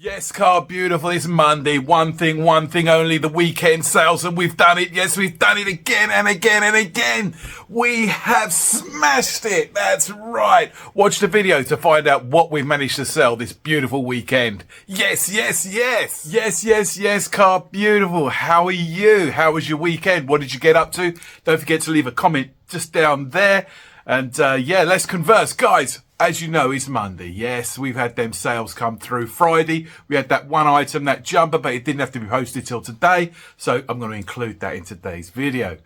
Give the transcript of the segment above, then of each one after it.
Yes, car beautiful. It's Monday. One thing only, the weekend sales, and we've done it. Yes, we've done it again and again and again. We have smashed it. That's right. Watch the video to find out what we've managed to sell this beautiful weekend. Yes, yes, yes. Yes, yes, yes, car beautiful. How are you? How was your weekend? What did you get up to? Don't forget to leave a comment just down there. And yeah, let's converse. Guys, as you know, it's Monday. Yes, we've had them sales come through Friday. We had that one item, that jumper, but it didn't have to be posted till today. So I'm going to include that in today's video.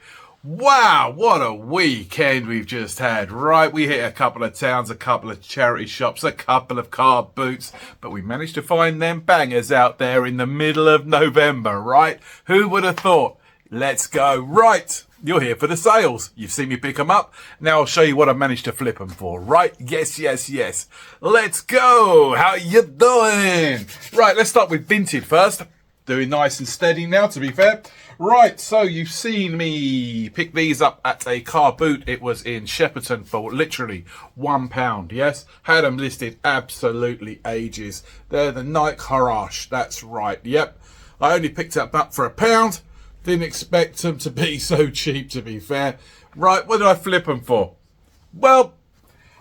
Wow, what a weekend we've just had, right? We hit a couple of towns, a couple of charity shops, a couple of car boots, but we managed to find them bangers out there in the middle of November, right? Who would have thought? Let's go. Right. You're here for the sales. You've seen me pick them up. Now I'll show you what I managed to flip them for, right? Yes, yes, yes. Let's go. How you doing? Right, let's start with Vinted first. Doing nice and steady now, to be fair. Right, so you've seen me pick these up at a car boot. It was in Shepperton for literally £1, yes? Had them listed absolutely ages. They're the Nike Harash, that's right, yep. I only picked it up for £1. Didn't expect them to be so cheap, to be fair. Right, what did I flip them for? Well,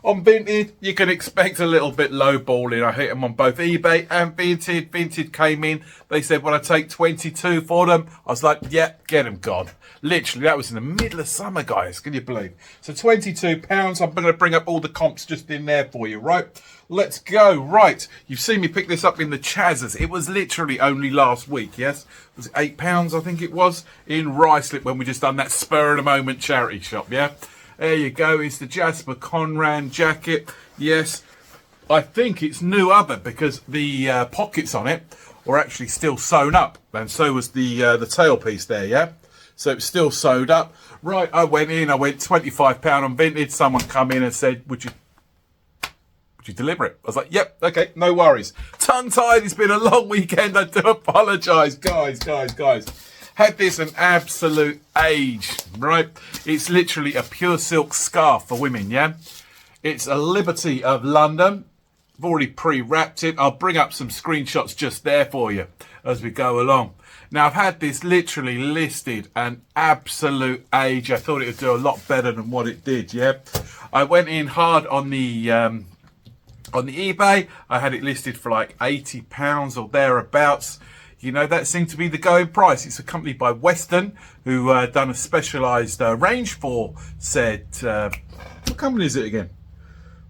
on Vinted, you can expect a little bit lowballing. I hit them on both eBay and Vinted. Vinted came in. They said, well, I take 22 for them. I was like, yeah, get them gone. Literally, that was in the middle of summer, guys. Can you believe? So £22. I'm going to bring up all the comps just in there for you, right? Let's go. Right. You've seen me pick this up in the Chazzers. It was literally only last week, yes? Was it £8, I think it was, in Ruislip when we just done that spur of the moment charity shop, yeah? There you go. It's the Jasper Conran jacket. Yes, I think it's new other because the pockets on it were actually still sewn up, and so was the tailpiece there. Yeah, so it's still sewed up. Right, I went £25 on Vinted. Someone come in and said, "Would you deliver it?" I was like, "Yep, okay, no worries." Tongue tied. It's been a long weekend. I do apologise, guys. Had this an absolute age, right? It's literally a pure silk scarf for women, yeah? It's a Liberty of London. I've already pre-wrapped it. I'll bring up some screenshots just there for you as we go along. Now, I've had this literally listed an absolute age. I thought it would do a lot better than what it did, yeah? I went in hard on the eBay. I had it listed for like £80 or thereabouts. You know, that seemed to be the going price. It's accompanied by Western, who done a specialised range for said... what company is it again?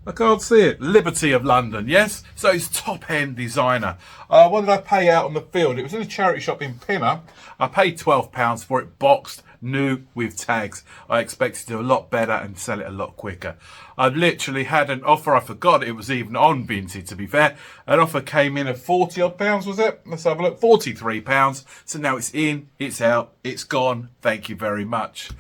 I can't see it. Liberty of London, yes? So it's top-end designer. What did I pay out on the field? It was in a charity shop in Pinner. I paid £12 for it, boxed, new, with tags. I expected to do a lot better and sell it a lot quicker. I've literally had an offer. I forgot it was even on Vinted, to be fair. An offer came in at £40 odd, was it? Let's have a look. £43. So now it's in, it's out, it's gone. Thank you very much.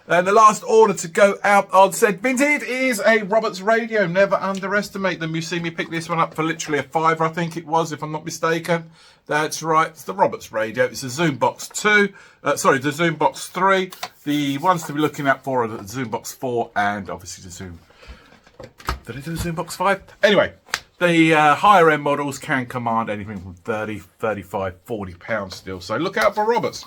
And the last order to go out on said Vinted is a Roberts radio. Never underestimate them. You see me pick this one up for literally £5, I think it was, if I'm not mistaken. That's right. It's the Roberts radio. It's a Zoom Box 2. Sorry, the Zoom Box 3. The ones to be looking out for are the Zoom Box 4 and obviously the Zoom... Did I do the Zoom Box 5? Anyway, the higher end models can command anything from £30, £35, £40 still. So look out for Roberts.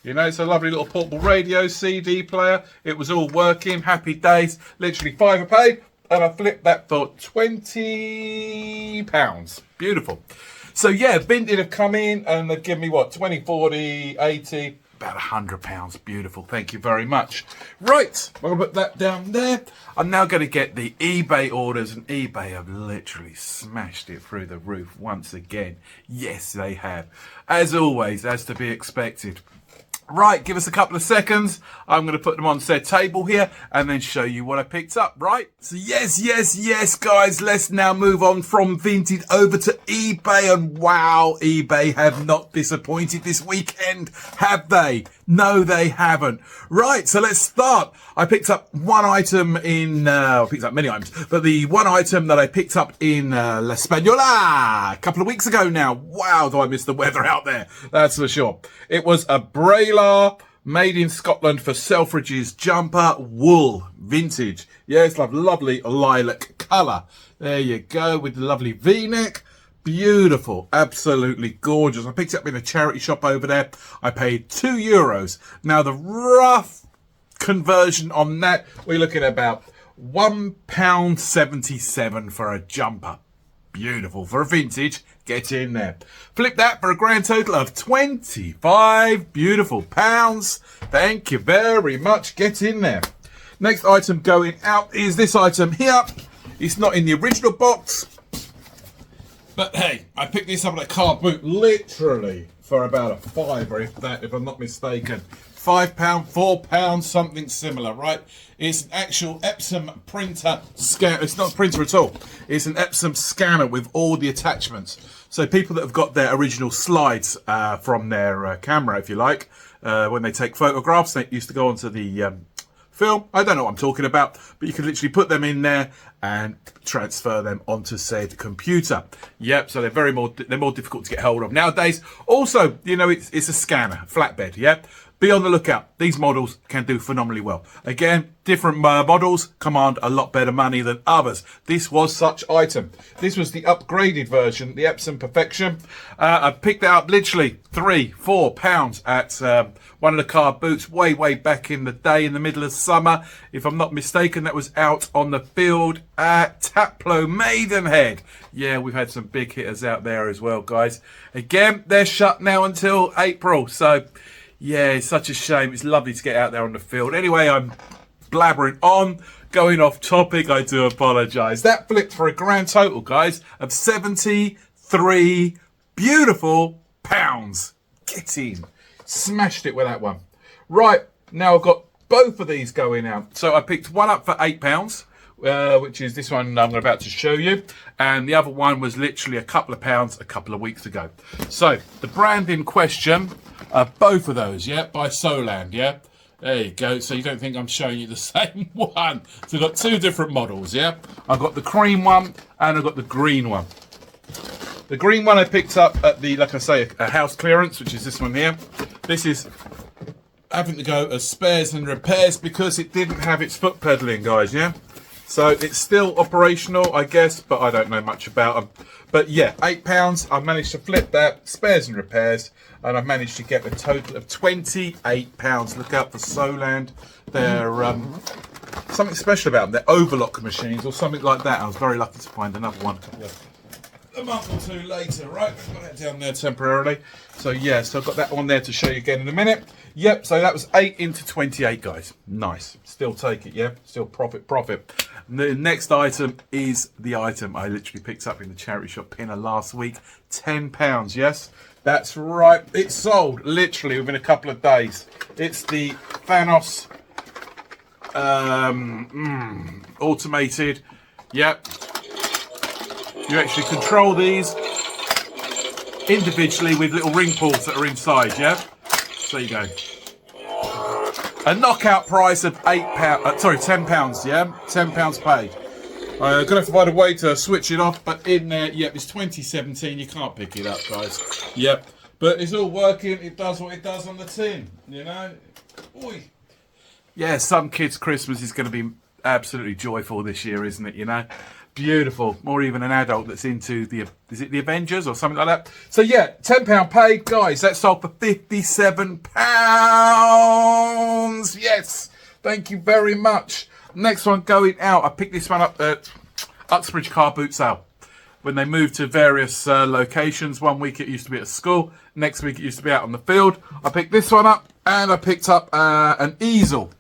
You know, it's a lovely little portable radio, CD player. It was all working. Happy days. Literally £5 I paid, and I flipped that for £20. Beautiful. So yeah, Vinted have come in and they've given me what, 20, 40, 80, about £100. Beautiful. Thank you very much. Right, I'm going to put that down there. I'm now going to get the eBay orders, and eBay have literally smashed it through the roof once again. Yes, they have. As always, as to be expected. Right, give us a couple of seconds. I'm going to put them on said table here and then show you what I picked up, right? So yes, guys, let's now move on from Vinted over to eBay. And wow, eBay have not disappointed this weekend, have they? No, they haven't. Right, so let's start. I picked up one item in, I picked up many items, but the one item that I picked up in La Spagnola a couple of weeks ago now. Wow, do I miss the weather out there? That's for sure. It was a Braylar made in Scotland for Selfridges jumper, wool, vintage. Yes, lovely lilac colour. There you go, with the lovely V-neck. Beautiful, absolutely gorgeous. I picked it up in a charity shop over there. I paid €2. Now the rough conversion on that, we're looking at about £1.77 for a jumper. Beautiful for a vintage. Get in there. Flip that for a grand total of 25 beautiful pounds. Thank you very much. Get in there. Next item going out is this item here. It's not in the original box, but hey, I picked this up at a car boot literally for about a fiver, if I'm not mistaken. £5, £4, something similar, right? It's an actual Epsom printer scanner. It's not a printer at all. It's an Epsom scanner with all the attachments. So people that have got their original slides from their camera, if you like, when they take photographs, they used to go onto the film. I don't know what I'm talking about, but you can literally put them in there and transfer them onto said computer. Yep, so they're more difficult to get hold of nowadays. Also, you know, it's a scanner, flatbed, yep. Be on the lookout. These models can do phenomenally well. Again, different models command a lot better money than others. This was such item. This was the upgraded version, the Epsom Perfection. I picked it up literally £3-4 at one of the car boots way back in the day, in the middle of summer. If I'm not mistaken, that was out on the field at Taplow Maidenhead. Yeah, we've had some big hitters out there as well, guys. Again, they're shut now until April, so yeah, it's such a shame. It's lovely to get out there on the field. Anyway, I'm blabbering on, going off topic. I do apologise. That flipped for a grand total, guys, of 73 beautiful pounds. Get in. Smashed it with that one. Right, now I've got both of these going out. So I picked one up for £8, which is this one I'm about to show you. And the other one was literally a couple of pounds a couple of weeks ago. So the brand in question, both of those, yeah, by Soland, yeah. There you go. So you don't think I'm showing you the same one. So I've got two different models, yeah. I've got the cream one and I've got the green one. The green one I picked up at the, like I say, a house clearance, which is this one here. This is having to go as spares and repairs because it didn't have its foot pedaling, guys, yeah. So it's still operational, I guess, but I don't know much about them. But yeah, £8. I've managed to flip that, spares and repairs, and I've managed to get a total of £28. Look out for Soland. They're something special about them. They're overlock machines or something like that. I was very lucky to find another one a month or two later, right? I've got that down there temporarily. So yeah, so I've got that one there to show you again in a minute. Yep, so that was 8 into 28, guys. Nice. Still take it, yeah? Still profit. The next item is the item I literally picked up in the charity shop Pinner last week. £10, yes? That's right. It's sold literally within a couple of days. It's the Thanos automated. Yep. You actually control these individually with little ring pulls that are inside, yeah? So there you go. A knockout price of £10, yeah? £10 paid. I'm going to have to find a way to switch it off, but in there, yep, it's 2017, you can't pick it up, guys. Yep, but it's all working, it does what it does on the tin, you know? Oi. Yeah, some kids' Christmas is going to be absolutely joyful this year, isn't it, you know? Beautiful. More even an adult that's into is it the Avengers or something like that? So yeah, £10 paid, guys. That sold for £57. Yes. Thank you very much. Next one going out. I picked this one up at Uxbridge Car Boot Sale. When they moved to various locations. One week it used to be at school. Next week it used to be out on the field. I picked this one up and I picked up an easel.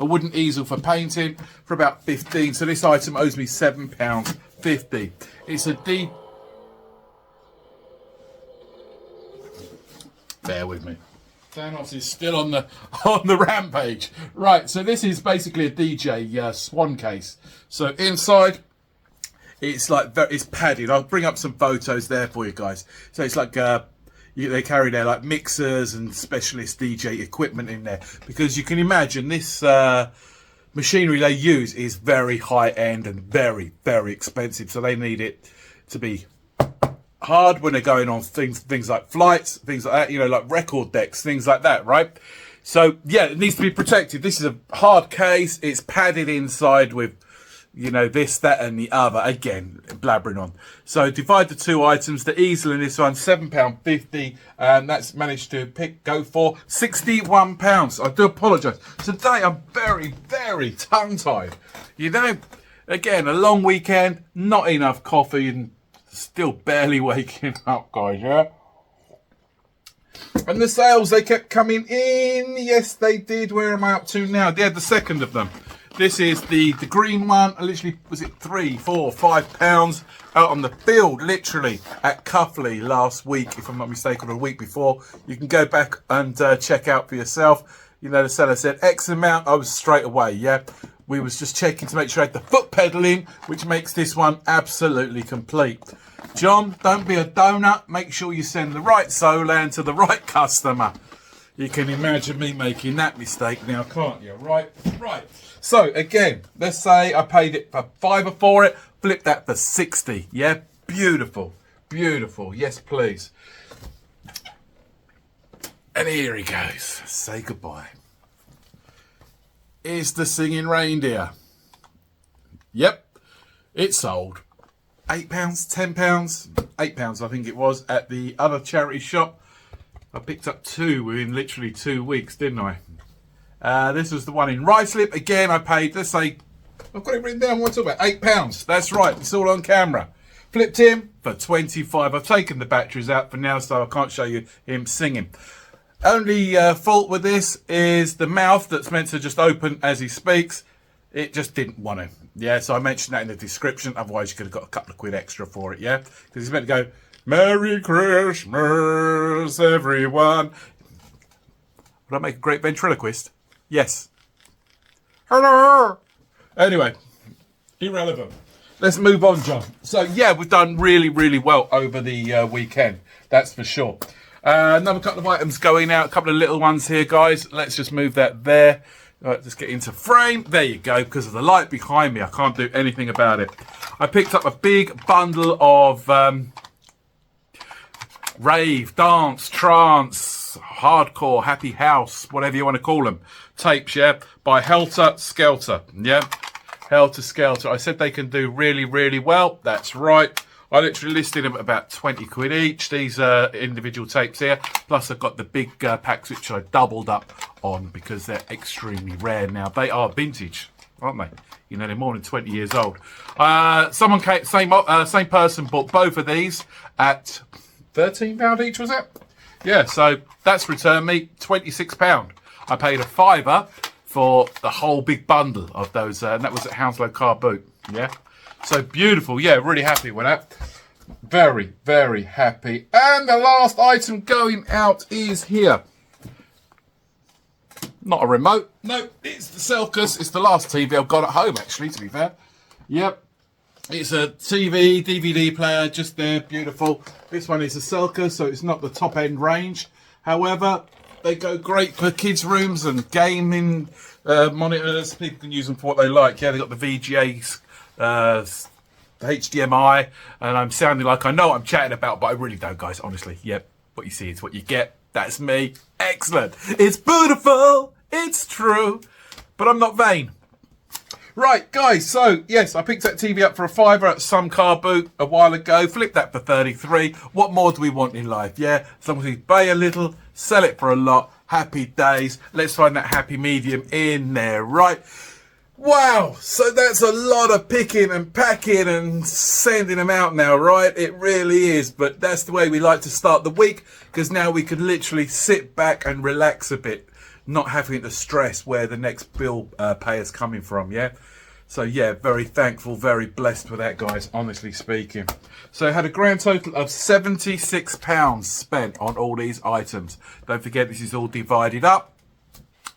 A wooden easel for painting for about 15. So this item owes me £7.50. It's a D. Bear with me. Thanos is still on the rampage. Right. So this is basically a DJ swan case. So inside, it's like it's padded. I'll bring up some photos there for you guys. So it's like. They carry their like mixers and specialist DJ equipment in there because you can imagine this machinery they use is very high end and very expensive, so they need it to be hard when they're going on things like flights, things like that, you know, like record decks, things like that, right? So yeah, it needs to be protected. This is a hard case. It's padded inside with you know, this, that, and the other. Again, blabbering on. So divide the two items. The easel in this one, £7.50, and that's managed to go for £61. I do apologise. Today I'm very, very tongue-tied. You know, again, a long weekend, not enough coffee, and still barely waking up, guys, yeah? And the sales, they kept coming in. Yes, they did. Where am I up to now? They had the second of them. This is the green one. I literally, was it £3, £4, £5 out on the field, literally, at Cuffley last week, if I'm not mistaken, or a week before. You can go back and check out for yourself. You know, the seller said X amount. I was straight away, yeah. We was just checking to make sure I had the foot pedaling, which makes this one absolutely complete. John, don't be a donut. Make sure you send the right Solan to the right customer. You can imagine me making that mistake now, can't you? Right. So, again, let's say I paid it for £5 for it. Flip that for 60. Yeah, beautiful. Beautiful. Yes, please. And here he goes. Say goodbye. Is the singing reindeer. Yep, it sold. £8, £10, £8 I think it was at the other charity shop. I picked up two within literally 2 weeks, didn't I? This was the one in Ruislip. Again, I paid, let's say, I've got it written down, what's it about? £8. That's right, it's all on camera. Flipped him for 25. I've taken the batteries out for now, so I can't show you him singing. Only fault with this is the mouth that's meant to just open as he speaks. It just didn't want to. Yeah, so I mentioned that in the description. Otherwise, you could have got a couple of quid extra for it, yeah? Because he's meant to go, Merry Christmas, everyone. Would I make a great ventriloquist? Yes. Hello. Anyway, irrelevant. Let's move on, John. So, yeah, we've done really, really well over the weekend. That's for sure. Another couple of items going out, a couple of little ones here, guys. Let's just move that there. All right, let's get into frame. There you go. Because of the light behind me, I can't do anything about it. I picked up a big bundle of rave, dance, trance, hardcore, happy house, whatever you want to call them, tapes, yeah, by Helter Skelter, yeah, Helter Skelter. I said they can do really, really well. That's right. I literally listed them at about 20 quid each. These are individual tapes here. Plus, I've got the big packs, which I doubled up on because they're extremely rare now. They are vintage, aren't they? You know, they're more than 20 years old. Someone came, same person bought both of these at £13 each, was it? Yeah, so that's returned me £26. I paid a £5 for the whole big bundle of those, and that was at Hounslow Car Boot, yeah? So beautiful. Yeah, really happy with that. Very, very happy. And the last item going out is here. Not a remote. No, it's the Selkers. It's the last TV I've got at home, actually, to be fair. Yep. It's a TV, DVD player, just there. Beautiful. This one is a Selker, so it's not the top end range. However, they go great for kids' rooms and gaming monitors. People can use them for what they like. Yeah, they've got the VGAs. HDMI, and I'm sounding like I know what I'm chatting about, but I really don't, guys, honestly. Yep, what you see is what you get. That's me. Excellent. It's beautiful. It's true. But I'm not vain. Right, guys, so, yes, I picked that TV up for a £5 at some car boot a while ago. Flipped that for 33. What more do we want in life, yeah? As long as we pay a little, sell it for a lot. Happy days. Let's find that happy medium in there, right? Wow, so that's a lot of picking and packing and sending them out now, right? It really is, but that's the way we like to start the week, because now we can literally sit back and relax a bit, not having to stress where the next bill pay is coming from, yeah? So yeah, very thankful, very blessed with that, guys, honestly speaking. So I had a grand total of £76 spent on all these items. Don't forget, this is all divided up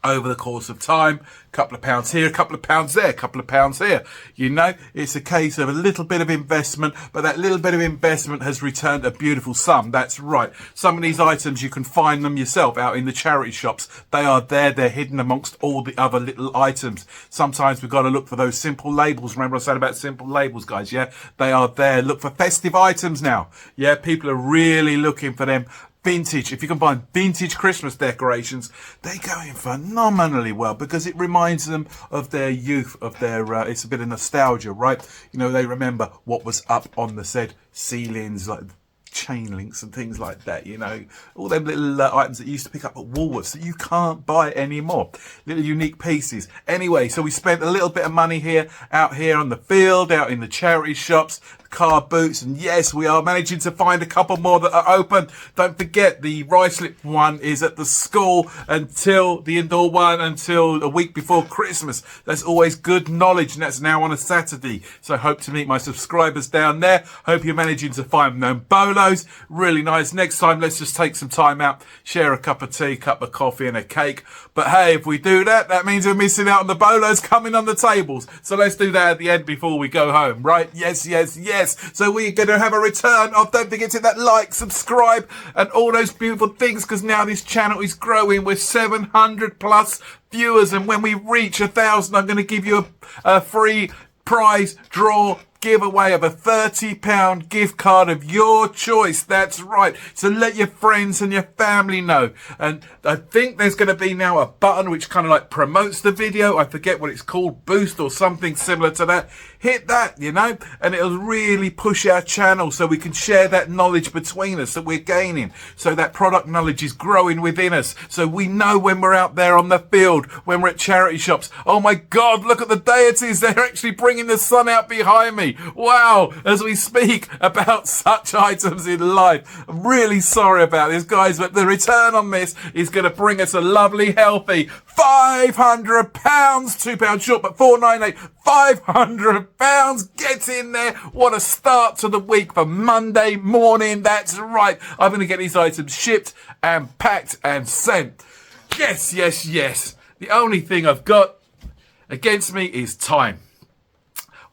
over the course of time. A couple of pounds here, a couple of pounds there, a couple of pounds here. You know, it's a case of a little bit of investment, but that little bit of investment has returned a beautiful sum. That's right. Some of these items, you can find them yourself out in the charity shops. They are there. They're hidden amongst all the other little items. Sometimes we've got to look for those simple labels. Remember I said about simple labels, guys? Yeah, they are there. Look for festive items now. Yeah, people are really looking for them vintage. If you can buy vintage Christmas decorations, they're going phenomenally well because it reminds them of their youth, of their, it's a bit of nostalgia, right? You know, they remember what was up on the said ceilings, like chain links and things like that, you know, all them little items that you used to pick up at Woolworths that you can't buy anymore, little unique pieces. Anyway, so we spent a little bit of money here, out here on the field, out in the charity shops, car boots, and yes, we are managing to find a couple more that are open. Don't forget, the Ruislip one is at the school until the indoor one until a week before Christmas. That's always good knowledge, and that's now on a Saturday. So I hope to meet my subscribers down there. Hope you're managing to find them bolos. Really nice. Next time, let's just take some time out, share a cup of tea, cup of coffee, and a cake. But hey, if we do that, that means we're missing out on the bolos coming on the tables. So let's do that at the end before we go home, right? Yes, yes, yes. So we're going to have a return of, don't forget to hit that like, subscribe, and all those beautiful things, because now this channel is growing. We're 700 plus viewers, and when we reach 1,000, I'm going to give you a free prize draw giveaway of a £30 gift card of your choice. That's right. So let your friends and your family know. And I think there's going to be now a button which kind of like promotes the video. I forget what it's called, boost or something similar to that. Hit that, you know, and it'll really push our channel so we can share that knowledge between us that we're gaining. So that product knowledge is growing within us. So we know when we're out there on the field, when we're at charity shops. Oh my God, look at the deities. They're actually bringing the sun out behind me. Wow, as we speak about such items in life. I'm really sorry about this, guys, but the return on this is going to bring us a lovely, healthy £500, £2 short, but £498, £500. Get in there. What a start to the week for Monday morning. That's right. I'm going to get these items shipped and packed and sent. Yes, yes, yes. The only thing I've got against me is time.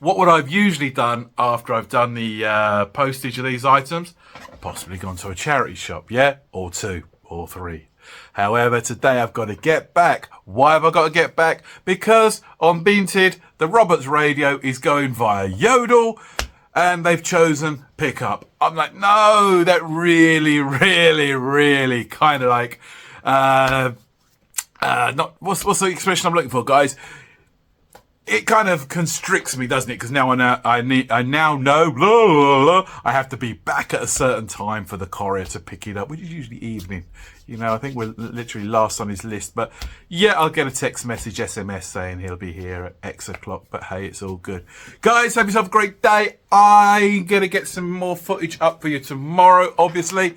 What would I've usually done after I've done the postage of these items? Possibly gone to a charity shop, yeah? Or two, or three. However, today I've got to get back. Why have I got to get back? Because on Vinted, the Roberts radio is going via Yodel, and they've chosen pickup. I'm like, no, that really, really, really kind of like, not, what's the expression I'm looking for, guys? It kind of constricts me, doesn't it? Because now I now know blah, blah, blah, I have to be back at a certain time for the courier to pick it up, which is usually evening. You know, I think we're literally last on his list. But yeah, I'll get a text message, SMS saying he'll be here at X o'clock. But hey, it's all good. Guys, have yourself a great day. I'm going to get some more footage up for you tomorrow, obviously.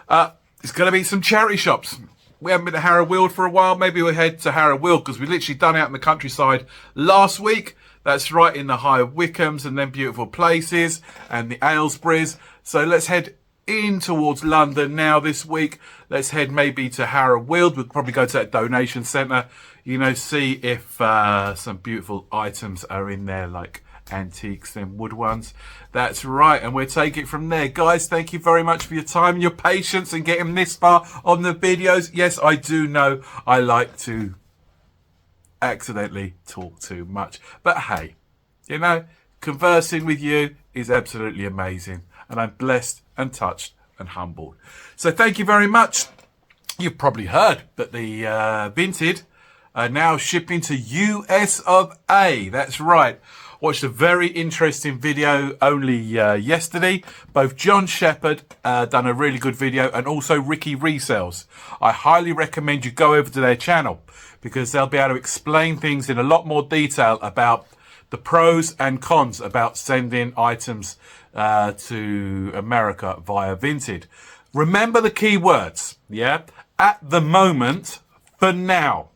It's going to be some charity shops. We haven't been to Harrow Weald for a while. Maybe we'll head to Harrow Weald because we literally done out in the countryside last week. That's right in the High Wycombes and then beautiful places and the Aylesburys. So let's head in towards London now this week. Let's head maybe to Harrow Weald. We'll probably go to that donation centre, you know, see if some beautiful items are in there, like antiques and wood ones. That's right, and we'll take it from there. Guys, thank you very much for your time and your patience and getting this far on the videos. Yes, I do know I like to accidentally talk too much, but hey, you know, conversing with you is absolutely amazing, and I'm blessed and touched and humbled. So thank you very much. You've probably heard that the Vinted are now shipping to US of A. That's right. Watched a very interesting video only yesterday. Both John Shepherd done a really good video, and also Ricky Resells. I highly recommend you go over to their channel because they'll be able to explain things in a lot more detail about the pros and cons about sending items to America via Vinted. Remember the key words, yeah? At the moment, for now,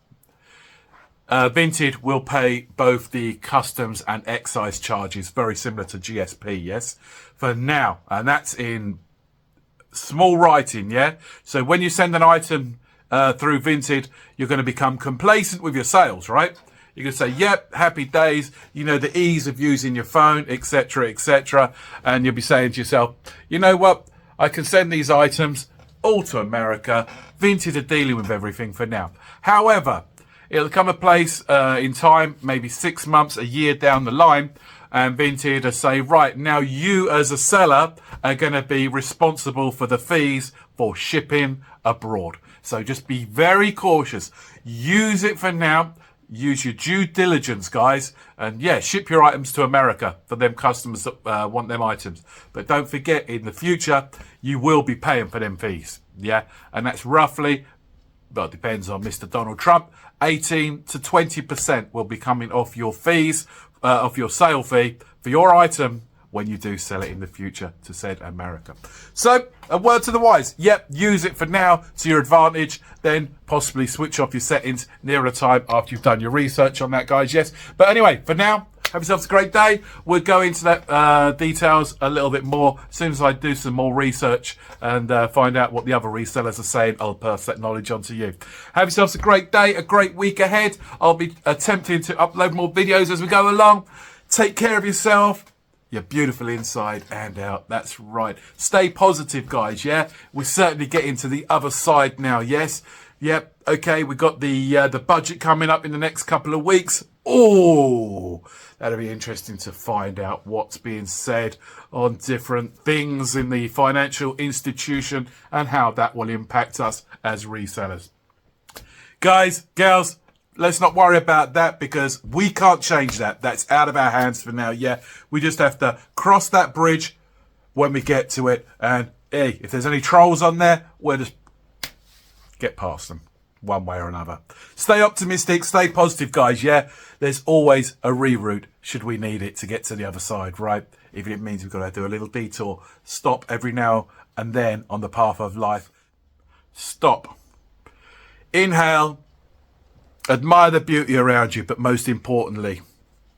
Vinted will pay both the customs and excise charges, very similar to GSP, yes? For now, and that's in small writing, yeah? So when you send an item through Vinted, you're going to become complacent with your sales, right? You can say, yep, happy days, you know, the ease of using your phone, etc., etc. And you'll be saying to yourself, you know what? I can send these items all to America. Vinted are dealing with everything for now. However, it'll come a place in time, maybe 6 months, a year down the line, and Vinted will say, right, now you as a seller are going to be responsible for the fees for shipping abroad. So just be very cautious. Use it for now. Use your due diligence, guys. And yeah, ship your items to America for them customers that want them items. But don't forget, in the future, you will be paying for them fees. Yeah, and that's roughly, well, it depends on Mr. Donald Trump, 18 to 20% will be coming off your fees, off your sale fee for your item when you do sell it in the future to said America. So, a word to the wise. Yep, use it for now to your advantage. Then possibly switch off your settings nearer the time after you've done your research on that, guys. Yes. But anyway, for now, have yourselves a great day. We'll go into that details a little bit more. As soon as I do some more research and find out what the other resellers are saying, I'll pass that knowledge on to you. Have yourselves a great day, a great week ahead. I'll be attempting to upload more videos as we go along. Take care of yourself. You're beautiful inside and out. That's right. Stay positive, guys, yeah? We're certainly getting to the other side now, yes? Yep, okay, we've got the budget coming up in the next couple of weeks. Oh, that'll be interesting to find out what's being said on different things in the financial institution and how that will impact us as resellers. Guys, girls, let's not worry about that because we can't change that. That's out of our hands for now, yeah. We just have to cross that bridge when we get to it. And, hey, if there's any trolls on there, we'll just get past them one way or another. Stay optimistic, stay positive, guys, yeah. There's always a reroute should we need it to get to the other side, right? Even if it means we've got to do a little detour. Stop every now and then on the path of life. Stop. Inhale. Admire the beauty around you, but most importantly,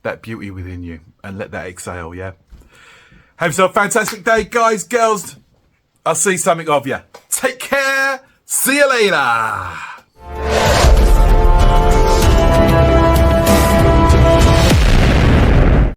that beauty within you, and let that exhale, yeah? Have yourself a fantastic day, guys, girls. I'll see something of you. Take care. See you later.